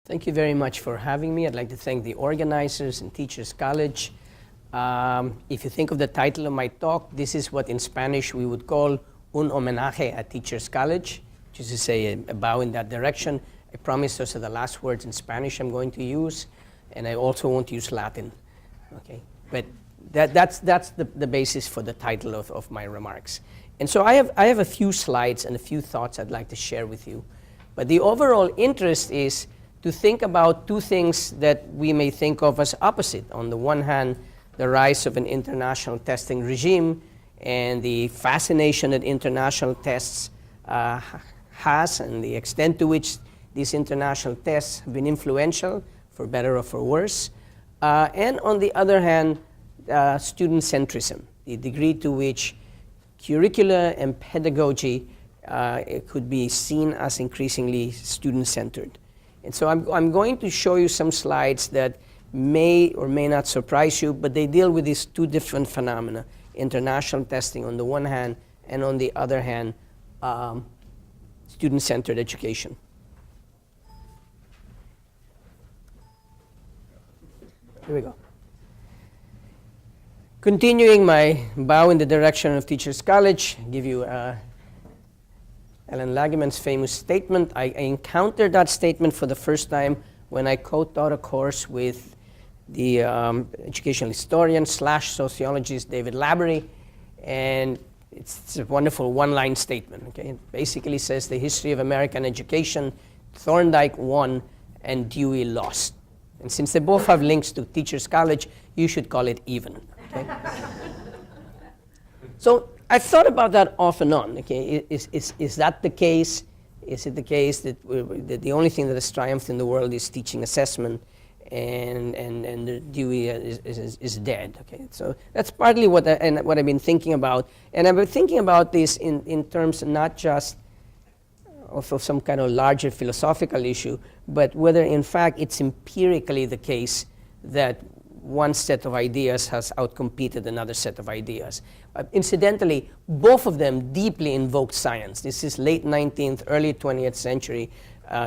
Thank you very much for having me. I'd like to thank the organizers and Teachers College. If you think of the title of my talk, this is what in Spanish we would call un homenaje at Teachers College, which is to say a bow in that direction. I promise those are the last words in Spanish I'm going to use, and I also won't use Latin. Okay, but that's the basis for the title of my remarks. And so I have a few slides and a few thoughts I'd like to share with you. But the overall interest is to think about two things that we may think of as opposite. On the one hand, the rise of an international testing regime and the fascination that international tests has, and the extent to which these international tests have been influential, for better or for worse. And on the other hand, student centrism, the degree to which curricula and pedagogy it could be seen as increasingly student-centered. And so I'm going to show you some slides that may or may not surprise you, but they deal with these two different phenomena: international testing on the one hand, and on the other hand, student-centered education. Here we go. Continuing my bow in the direction of Teachers College, I'll give you Ellen Lageman's famous statement. I encountered that statement for the first time when I co-taught a course with the educational historian / sociologist David Labery, and it's a wonderful one-line statement. Okay? It basically says the history of American education: Thorndike won and Dewey lost. And since they both have links to Teachers College, you should call it even. Okay? So I've thought about that off and on. Okay, is that the case? Is it the case that the only thing that has triumphed in the world is teaching assessment, and Dewey is dead? Okay, so that's partly what I've been thinking about, and I've been thinking about this in terms not just of some kind of larger philosophical issue, but whether in fact it's empirically the case that one set of ideas has outcompeted another set of ideas. Incidentally, both of them deeply invoked science. This is late 19th, early 20th century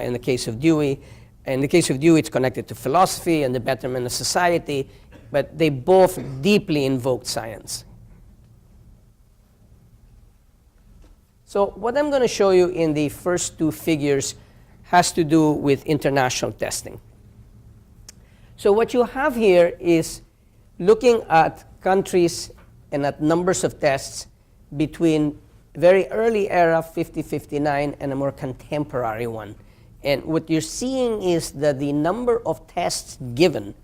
in the case of Dewey. In the case of Dewey, it's connected to philosophy and the betterment of society, but they both deeply invoked science. So what I'm going to show you in the first two figures has to do with international testing. So what you have here is looking at countries and at numbers of tests between very early era, 50-59, and a more contemporary one. And what you're seeing is that the number of tests given,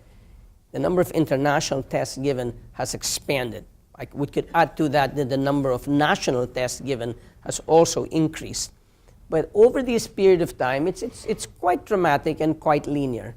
the number of international tests given, has expanded. We could add to that the number of national tests given has also increased. But over this period of time, it's quite dramatic and quite linear.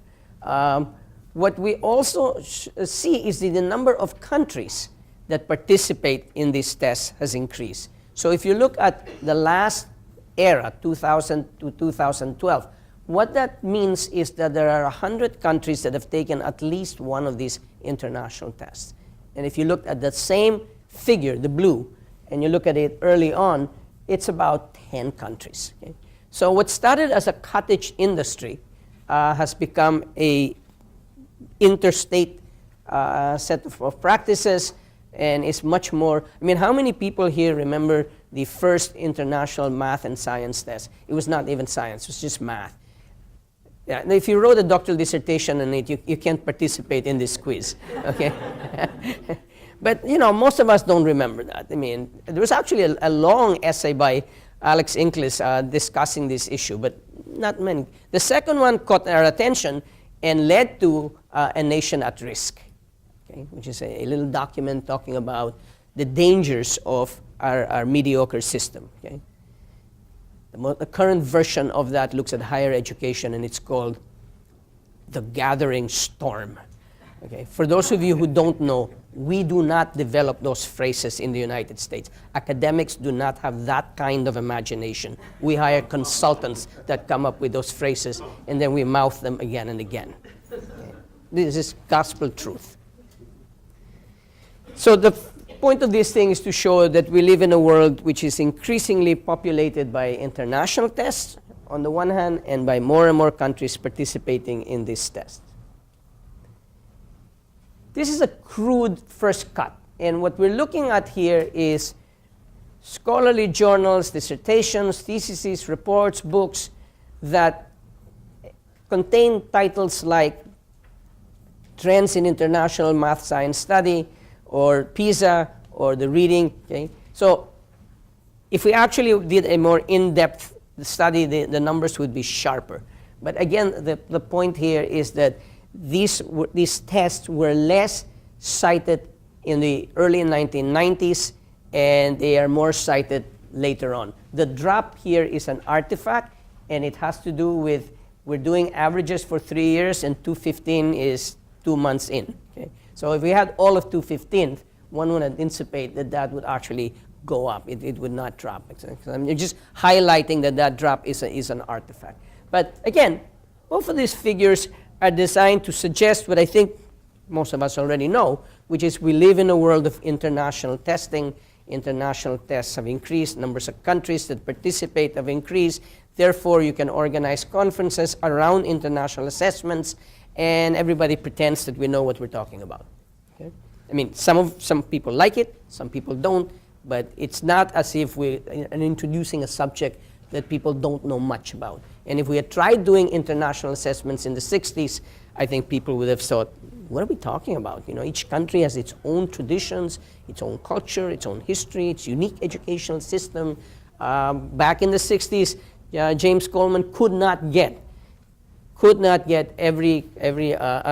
What we also see is that the number of countries that participate in these tests has increased. So if you look at the last era, 2000 to 2012, what that means is that there are 100 countries that have taken at least one of these international tests. And if you look at the same figure, the blue, and you look at it early on, it's about 10 countries. Okay? So what started as a cottage industry has become a interstate set of practices, and is much more. I mean, how many people here remember the first international math and science test? It was not even science, it was just math. Yeah, if you wrote a doctoral dissertation on it, you can't participate in this quiz, okay? But, you know, most of us don't remember that. I mean, there was actually a long essay by Alex Inglis discussing this issue, but not many. The second one caught our attention and led to A Nation at Risk, okay, which is a little document talking about the dangers of our mediocre system. Okay? The current version of that looks at higher education, and it's called The Gathering Storm. Okay? For those of you who don't know, we do not develop those phrases in the United States. Academics do not have that kind of imagination. We hire consultants that come up with those phrases, and then we mouth them again and again. Okay? This is gospel truth. So the point of this thing is to show that we live in a world which is increasingly populated by international tests on the one hand, and by more and more countries participating in this test. This is a crude first cut. And what we're looking at here is scholarly journals, dissertations, theses, reports, books that contain titles like Trends in International Math Science Study, or PISA, or the reading. Okay? So if we actually did a more in-depth study, the numbers would be sharper. But again, the point here is that these tests were less cited in the early 1990s, and they are more cited later on. The drop here is an artifact, and it has to do with we're doing averages for 3 years, and 215 is 2 months in. Okay? So if we had all of 215, one would anticipate that that would actually go up. It would not drop. I'm just highlighting that that drop is an artifact. But again, both of these figures are designed to suggest what I think most of us already know, which is we live in a world of international testing. International tests have increased. Numbers of countries that participate have increased. Therefore, you can organize conferences around international assessments, and everybody pretends that we know what we're talking about. Okay? I mean, some people like it, some people don't, but it's not as if we're introducing a subject that people don't know much about. And if we had tried doing international assessments in the 60s, I think people would have thought, what are we talking about? You know, each country has its own traditions, its own culture, its own history, its unique educational system. Back in the 60s, James Coleman could not get every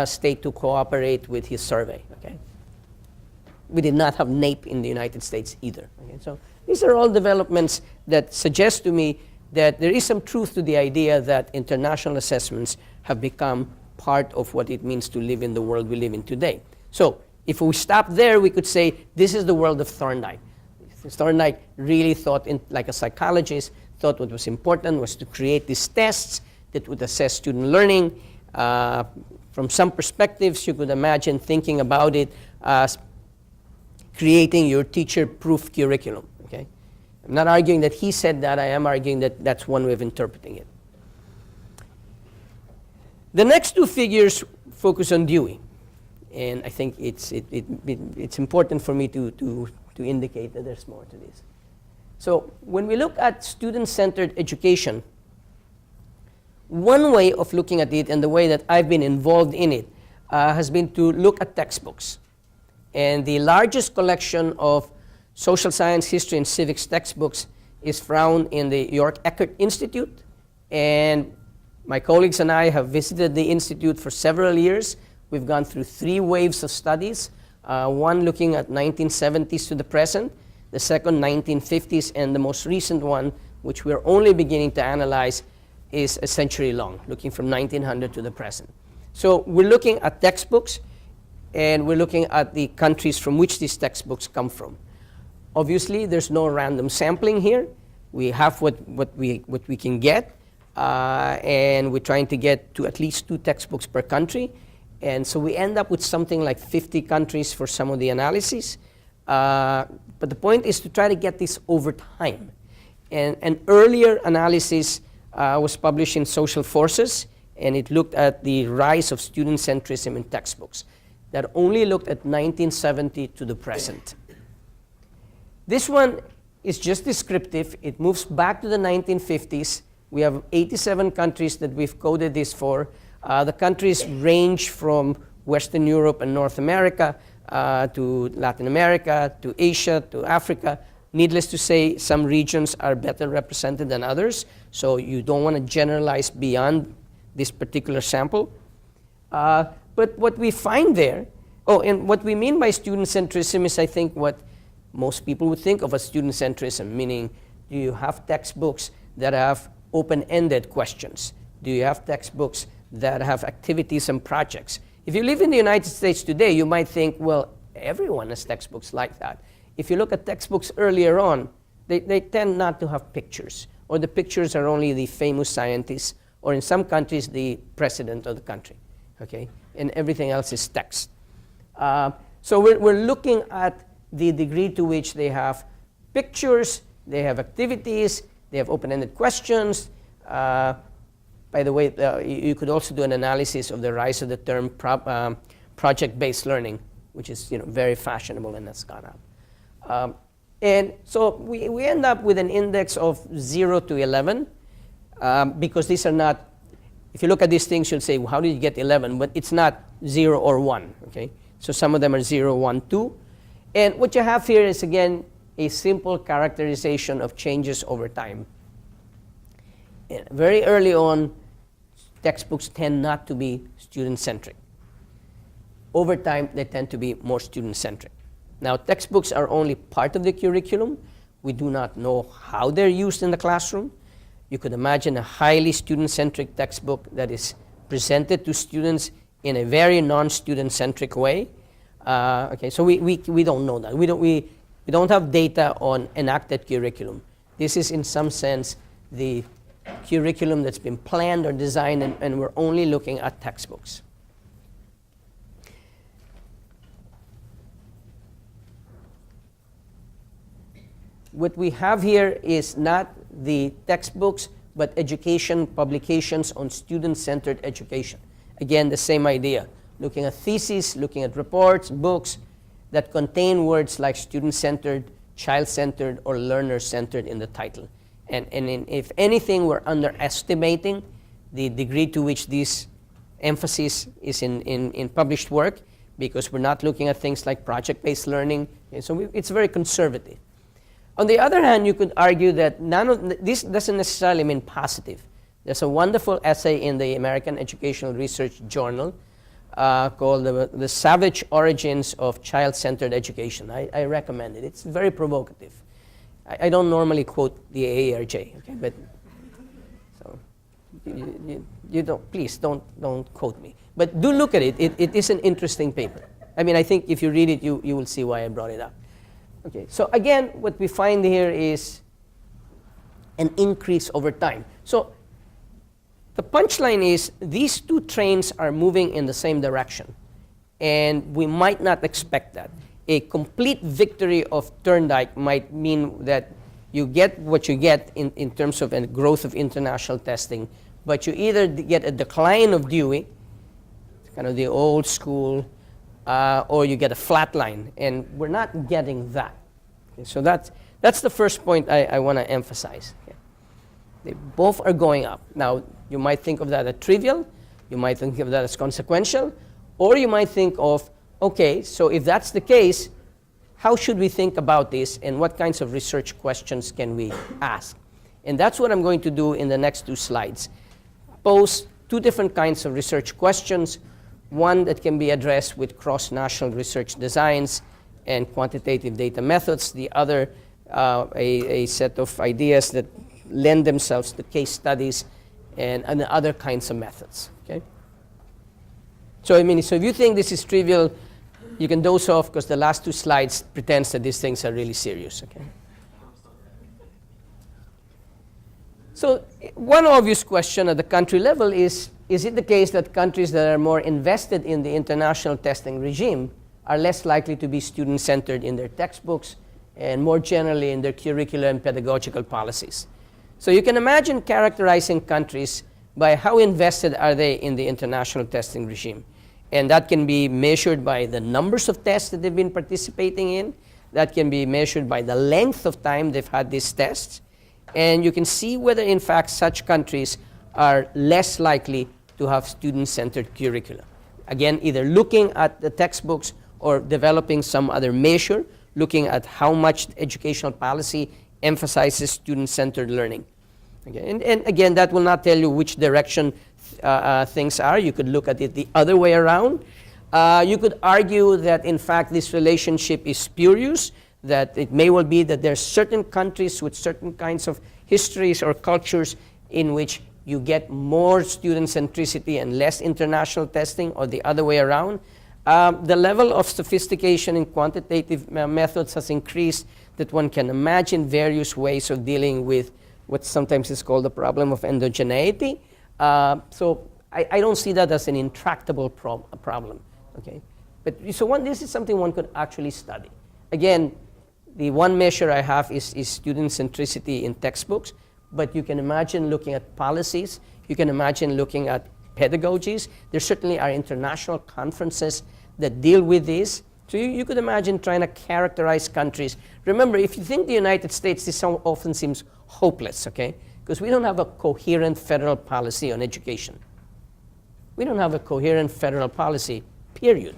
state to cooperate with his survey. Okay? We did not have NAEP in the United States either. Okay? So these are all developments that suggest to me that there is some truth to the idea that international assessments have become part of what it means to live in the world we live in today. So if we stop there, we could say this is the world of Thorndike. Thorndike really thought, like a psychologist, thought what was important was to create these tests that would assess student learning. From some perspectives, you could imagine thinking about it as creating your teacher-proof curriculum. Okay? I'm not arguing that he said that. I am arguing that that's one way of interpreting it. The next two figures focus on Dewey. And I think it's important for me to indicate that there's more to this. So when we look at student-centered education, one way of looking at it, and the way that I've been involved in it, has been to look at textbooks. And the largest collection of social science, history, and civics textbooks is found in the York ESRC Institute. And my colleagues and I have visited the Institute for several years. We've gone through 3 waves of studies, one looking at 1970s to the present, the second 1950s, and the most recent one, which we're only beginning to analyze, is a century long, looking from 1900 to the present. So we're looking at textbooks, and we're looking at the countries from which these textbooks come from. Obviously, there's no random sampling here. We have what we can get, and we're trying to get to at least 2 textbooks per country. And so we end up with something like 50 countries for some of the analyses. But the point is to try to get this over time. And an earlier analysis was published in Social Forces, and it looked at the rise of student centrism in textbooks. That only looked at 1970 to the present. This one is just descriptive. It moves back to the 1950s. We have 87 countries that we've coded this for. The countries range from Western Europe and North America to Latin America, to Asia, to Africa. Needless to say, some regions are better represented than others, so you don't want to generalize beyond this particular sample. But what we find there, and what we mean by student centrism is, I think, what most people would think of as student centrism, meaning, do you have textbooks that have open-ended questions? Do you have textbooks that have activities and projects? If you live in the United States today, you might think, well, everyone has textbooks like that. If you look at textbooks earlier on, they tend not to have pictures, or the pictures are only the famous scientists, or in some countries, the president of the country, okay? And everything else is text. So we're looking at the degree to which they have pictures, they have activities, they have open-ended questions, By the way, you could also do an analysis of the rise of the term project-based learning, which is very fashionable and has gone up. And so we end up with an index of 0 to 11 because these are not, if you look at these things, you'll say, well, how did you get 11? But it's not 0 or 1, okay? So some of them are 0, 1, 2. And what you have here is, again, a simple characterization of changes over time. And very early on, textbooks tend not to be student-centric. Over time, they tend to be more student-centric. Now, textbooks are only part of the curriculum. We do not know how they're used in the classroom. You could imagine a highly student-centric textbook that is presented to students in a very non-student-centric way. Okay, so we don't know that. We don't have data on enacted curriculum. This is, in some sense, the curriculum that's been planned or designed, and we're only looking at textbooks. What we have here is not the textbooks, but education publications on student-centered education. Again, the same idea. Looking at theses, looking at reports, books that contain words like student-centered, child-centered, or learner-centered in the title. And if anything, we're underestimating the degree to which this emphasis is in published work, because we're not looking at things like project-based learning. And so it's very conservative. On the other hand, you could argue that none of this doesn't necessarily mean positive. There's a wonderful essay in the American Educational Research Journal called The Savage Origins of Child-Centered Education. I recommend it. It's very provocative. I don't normally quote the AARJ, okay? But so you don't, please don't quote me. But do look at it. It is an interesting paper. I mean, I think if you read it, you will see why I brought it up. Okay, so again, what we find here is an increase over time. So the punchline is these two trains are moving in the same direction, and we might not expect that. A complete victory of Thorndike might mean that you get what you get in terms of a growth of international testing, but you either get a decline of Dewey, kind of the old school, or you get a flat line, and we're not getting that. Okay, so that's the first point I want to emphasize. Okay. They both are going up. Now, you might think of that as trivial, you might think of that as consequential, or you might think of, okay, so if that's the case, how should we think about this, and what kinds of research questions can we ask? And that's what I'm going to do in the next two slides. Pose two different kinds of research questions, one that can be addressed with cross-national research designs and quantitative data methods, the other a set of ideas that lend themselves to case studies and other kinds of methods. Okay? So I mean, so if you think this is trivial, you can doze off, because the last two slides pretends that these things are really serious. Okay? So one obvious question at the country level is it the case that countries that are more invested in the international testing regime are less likely to be student-centered in their textbooks and more generally in their curricular and pedagogical policies? So you can imagine characterizing countries by how invested are they in the international testing regime. And that can be measured by the numbers of tests that they've been participating in. That can be measured by the length of time they've had these tests. And you can see whether, in fact, such countries are less likely to have student-centered curricula. Again, either looking at the textbooks or developing some other measure, looking at how much educational policy emphasizes student-centered learning. Okay. And again, that will not tell you which direction things are. You could look at it the other way around. You could argue that, in fact, this relationship is spurious, that it may well be that there are certain countries with certain kinds of histories or cultures in which you get more student centricity and less international testing, or the other way around. The level of sophistication in quantitative methods has increased, that one can imagine various ways of dealing with what sometimes is called the problem of endogeneity. So I don't see that as an intractable problem. Okay? But so this is something one could actually study. Again, the one measure I have is student centricity in textbooks, but you can imagine looking at policies. You can imagine looking at pedagogies. There certainly are international conferences that deal with this. So you could imagine trying to characterize countries. Remember, if you think the United States, this often seems hopeless, okay? Because we don't have a coherent federal policy on education. We don't have a coherent federal policy, period,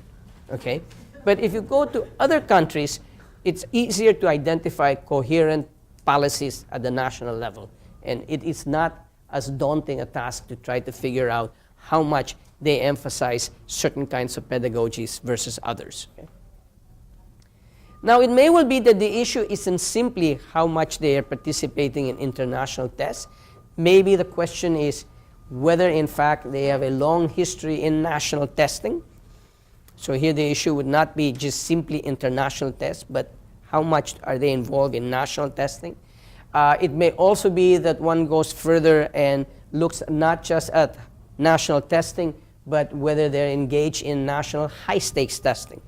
okay? But if you go to other countries, it's easier to identify coherent policies at the national level. And it is not as daunting a task to try to figure out how much they emphasize certain kinds of pedagogies versus others. Okay? Now, it may well be that the issue isn't simply how much they are participating in international tests. Maybe the question is whether, in fact, they have a long history in national testing. So here the issue would not be just simply international tests, but how much are they involved in national testing. It may also be that one goes further and looks not just at national testing, but whether they're engaged in national high-stakes testing.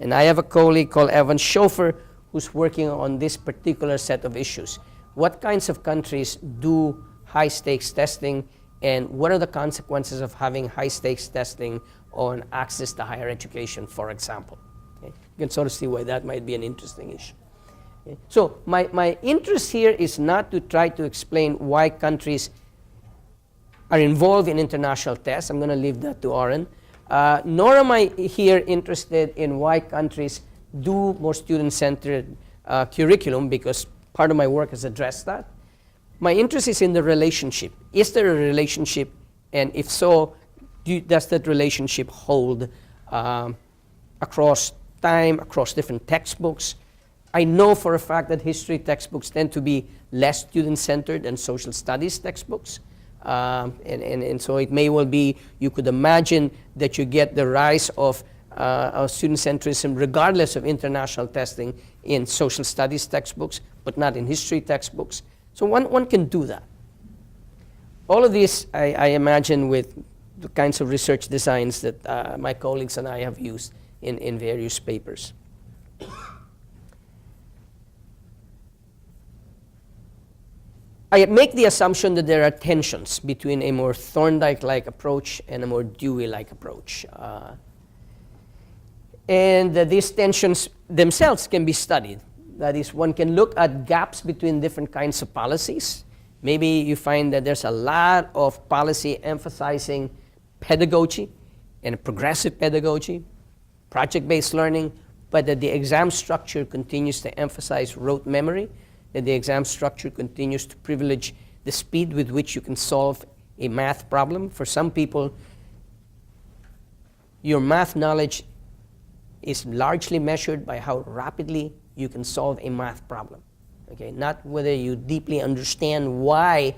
And I have a colleague called Evan Schofer who's working on this particular set of issues. What kinds of countries do high-stakes testing, and what are the consequences of having high-stakes testing on access to higher education, for example? Okay? You can sort of see why that might be an interesting issue. Okay? So my interest here is not to try to explain why countries are involved in international tests. I'm going to leave that to Oren. Nor am I here interested in why countries do more student-centered curriculum, because part of my work has addressed that. My interest is in the relationship. Is there a relationship? And if so, does that relationship hold across time, across different textbooks? I know for a fact that history textbooks tend to be less student-centered than social studies textbooks. And so it may well be, you could imagine that you get the rise of student-centrism regardless of international testing in social studies textbooks, but not in history textbooks. So one can do that. All of this, I imagine, with the kinds of research designs that my colleagues and I have used in various papers. I make the assumption that there are tensions between a more Thorndike-like approach and a more Dewey-like approach. And these tensions themselves can be studied. That is, one can look at gaps between different kinds of policies. Maybe you find that there's a lot of policy emphasizing pedagogy and progressive pedagogy, project-based learning, but that the exam structure continues to emphasize rote memory, that the exam structure continues to privilege the speed with which you can solve a math problem. For some people, your math knowledge is largely measured by how rapidly you can solve a math problem. Okay? Not whether you deeply understand why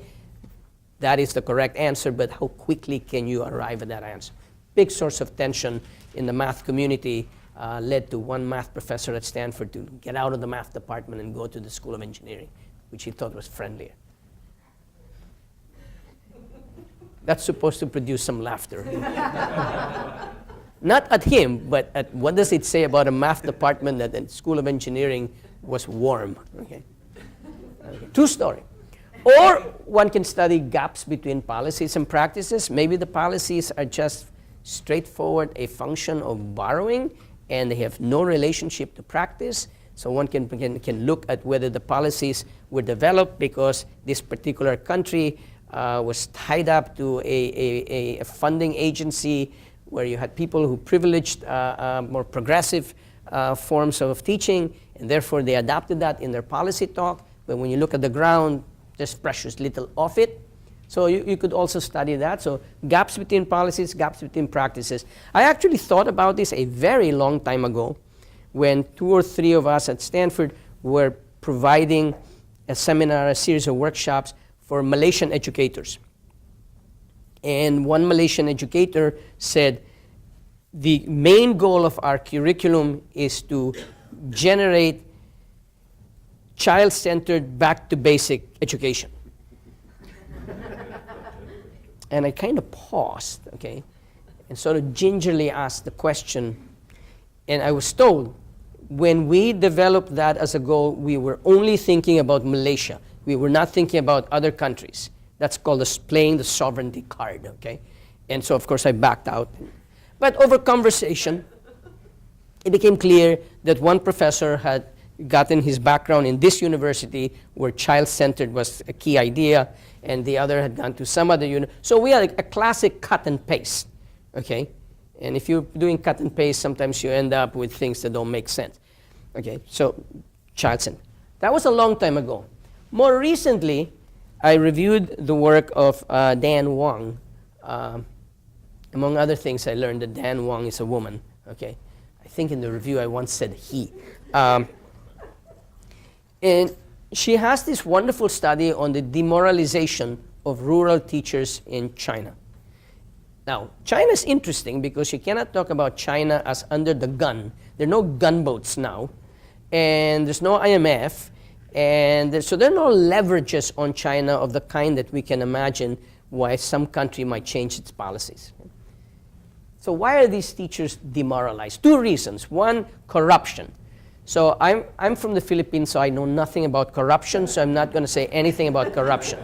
that is the correct answer, but how quickly can you arrive at that answer. Big source of tension in the math community. Led to one math professor at Stanford to get out of the math department and go to the School of Engineering, which he thought was friendlier. That's supposed to produce some laughter. Not at him, but at what does it say about a math department that the School of Engineering was warm. Okay. True story. Or one can study gaps between policies and practices. Maybe the policies are just straightforward a function of borrowing, and they have no relationship to practice. So one can look at whether the policies were developed because this particular country was tied up to a funding agency where you had people who privileged more progressive forms of teaching, and therefore they adopted that in their policy talk. But when you look at the ground, there's precious little of it. So you could also study that. So gaps between policies, gaps between practices. I actually thought about this a very long time ago when 2 or 3 of us at Stanford were providing a seminar, a series of workshops for Malaysian educators. And one Malaysian educator said, the main goal of our curriculum is to generate child-centered, back-to-basic education. And I kind of paused, okay, and sort of gingerly asked the question, and I was told, when we developed that as a goal, we were only thinking about Malaysia. We were not thinking about other countries. That's called playing the sovereignty card, okay? And so, of course, I backed out. But over conversation, it became clear that one professor had gotten his background in this university where child-centered was a key idea, and the other had gone to some other university. So we had a classic cut and paste, okay? And if you're doing cut and paste, sometimes you end up with things that don't make sense. Okay, so child-centered. That was a long time ago. More recently, I reviewed the work of Dan Wang. Among other things, I learned that Dan Wang is a woman. Okay, I think in the review I once said he. And she has this wonderful study on the demoralization of rural teachers in China. Now, China is interesting because you cannot talk about China as under the gun. There are no gunboats now, and there's no IMF, and so there are no leverages on China of the kind that we can imagine why some country might change its policies. So why are these teachers demoralized? Two reasons. One, corruption. So I'm from the Philippines, so I know nothing about corruption, so I'm not going to say anything about corruption.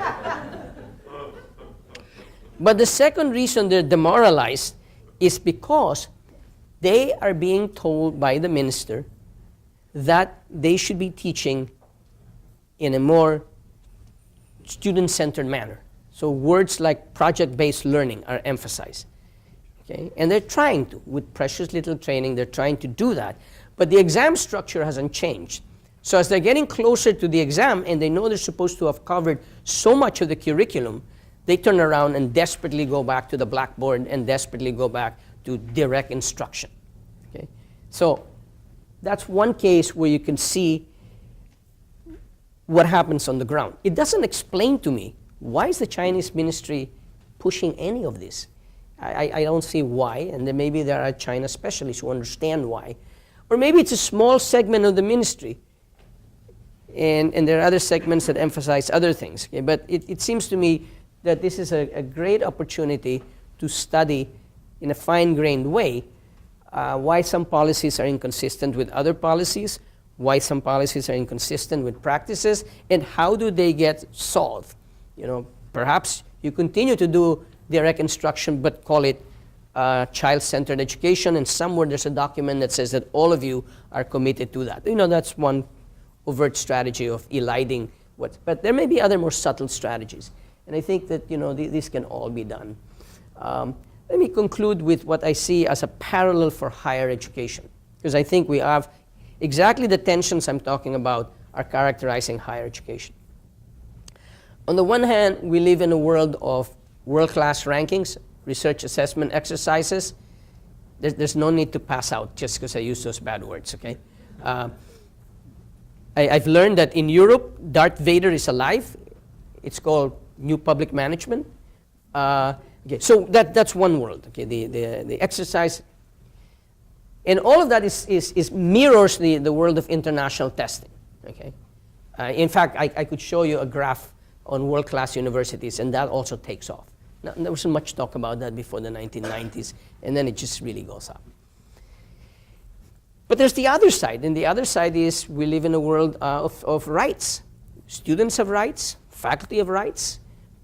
But the second reason they're demoralized is because they are being told by the minister that they should be teaching in a more student-centered manner. So words like project-based learning are emphasized. Okay? And they're trying to, with precious little training, they're trying to do that. But the exam structure hasn't changed. So as they're getting closer to the exam and they know they're supposed to have covered so much of the curriculum, they turn around and desperately go back to the blackboard and desperately go back to direct instruction. Okay? So that's one case where you can see what happens on the ground. It doesn't explain to me why is the Chinese ministry pushing any of this. I don't see why, and then maybe there are China specialists who understand why. Or maybe it's a small segment of the ministry, and there are other segments that emphasize other things. Okay? But it seems to me that this is a great opportunity to study in a fine-grained way why some policies are inconsistent with other policies, why some policies are inconsistent with practices, and how do they get solved. You know, perhaps you continue to do direct instruction, but call it child-centered education, and somewhere there's a document that says that all of you are committed to that. You know, that's one overt strategy of eliding what, but there may be other more subtle strategies. And I think that, you know, these can all be done. Let me conclude with what I see as a parallel for higher education, because I think we have exactly the tensions I'm talking about are characterizing higher education. On the one hand, we live in a world of world-class rankings, research assessment exercises. There's no need to pass out just because I use those bad words, okay? I've learned that in Europe, Darth Vader is alive. It's called New Public Management. Okay, so that's one world, okay, the exercise. And all of that is mirrors the world of international testing, okay? In fact, I could show you a graph on world-class universities, and that also takes off. Now, there wasn't much talk about that before the 1990s, and then it just really goes up. But there's the other side, and the other side is we live in a world of rights. Students have rights, faculty have rights,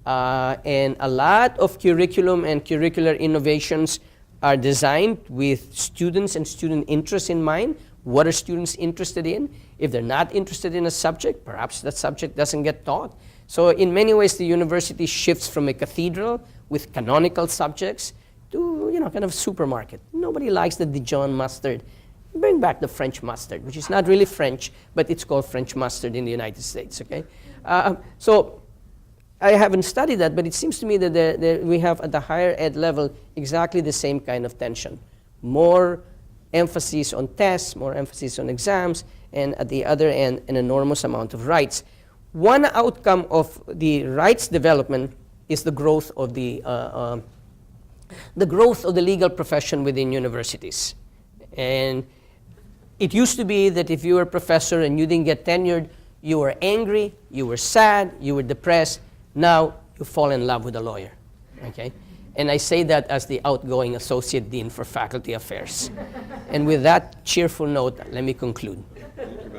and a lot of curriculum and curricular innovations are designed with students and student interests in mind. What are students interested in? If they're not interested in a subject, perhaps that subject doesn't get taught. So in many ways, the university shifts from a cathedral with canonical subjects to, you know, kind of supermarket. Nobody likes the Dijon mustard. Bring back the French mustard, which is not really French, but it's called French mustard in the United States, okay? So I haven't studied that, but it seems to me that we have at the higher ed level exactly the same kind of tension. More emphasis on tests, more emphasis on exams, and at the other end, an enormous amount of rights. One outcome of the rights development is the growth of the legal profession within universities. And it used to be that if you were a professor and you didn't get tenured, you were angry, you were sad, you were depressed. Now you fall in love with a lawyer, okay? And I say that as the outgoing Associate Dean for Faculty Affairs. And with that cheerful note, let me conclude. Thank you,